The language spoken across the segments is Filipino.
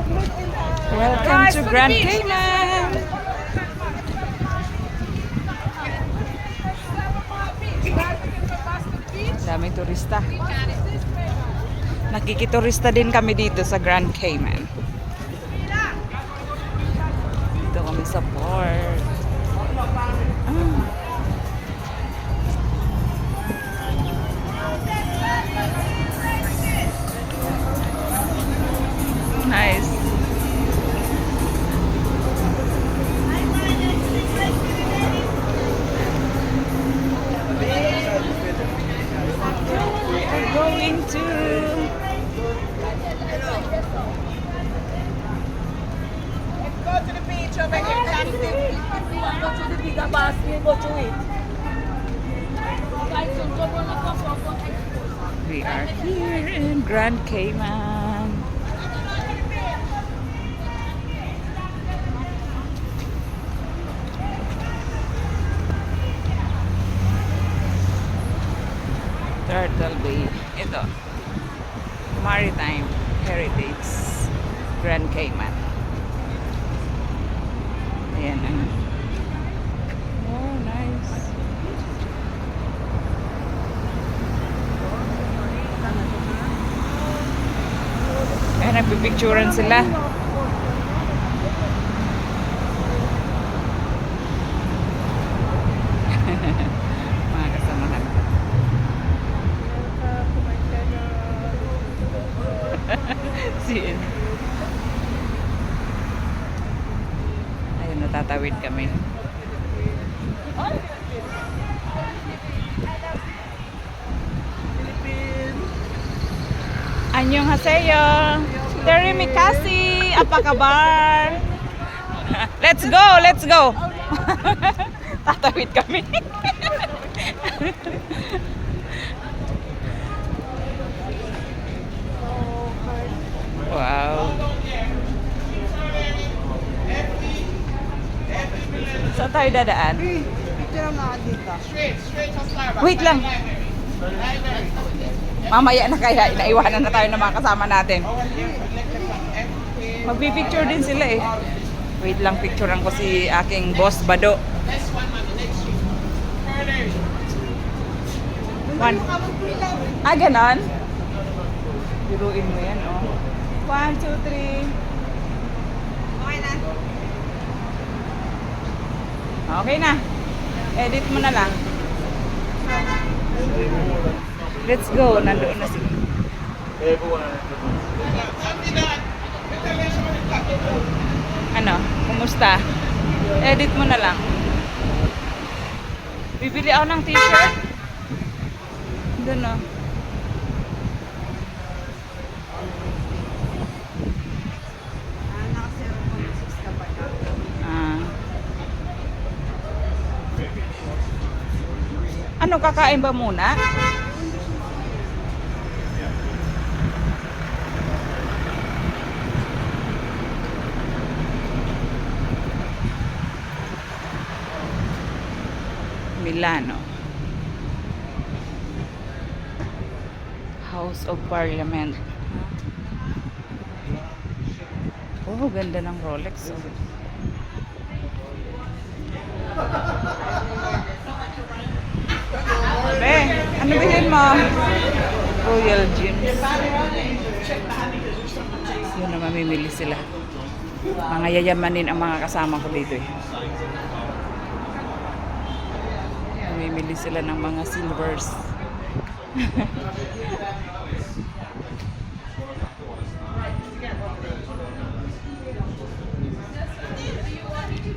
Welcome to Grand Cayman. Daming turista. Nakikiturista din kami dito sa Grand Cayman. Dito kami sa port. Nice. We're going to Go to the beach over here. That's it. If you want to go to the bigger bus, we'll go to it. We are here in Grand Cayman. Turtle Bay. Ito. Maritime Heritage Grand Cayman. Ayan ang. Oh, nice. Ayan, nagpipicturan sila. Mga kasamahan. Siin. Ayun, natatawid kami. Annyeonghaseyo. Terry Mikasi. Apa kabar? Let's go, let's go. Tatawid kami. Wow. Saan tayo dadaan? Picture na dito. Wait lang. Mamaya na kaya, inaiwanan na tayo ng mga kasama natin. Magpipicture din sila eh. Wait lang, picturean ko si aking boss Bado. One. Ah, ganon? Biruin mo yan, oh. 1, 2, 3. Okay na. Okay na. Edit mo na lang. Let's go. Nandoon na sila. Ano? Kumusta? Edit mo na lang. Bibili ako ng t-shirt. Doon, oh. Ah. Ano, kakain ba muna? Milano. House of Parliament. Oh, ganda ng Rolex. Oh. Ano bilhin mo? Royal Gems. Yun na, mamimili sila. Mga yayamanin ang mga kasama ko dito eh. Mamimili sila ng mga silvers.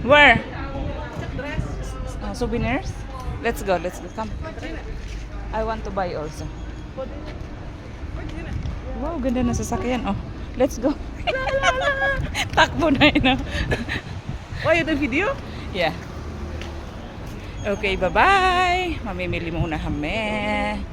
Where? Souvenirs? Let's go, come. I want to buy also. Wow, ganda na sasakyan. Oh, let's go. Takbo na yun. Oh, you do video? Yeah. Okay, bye-bye. Mamimili muna kami.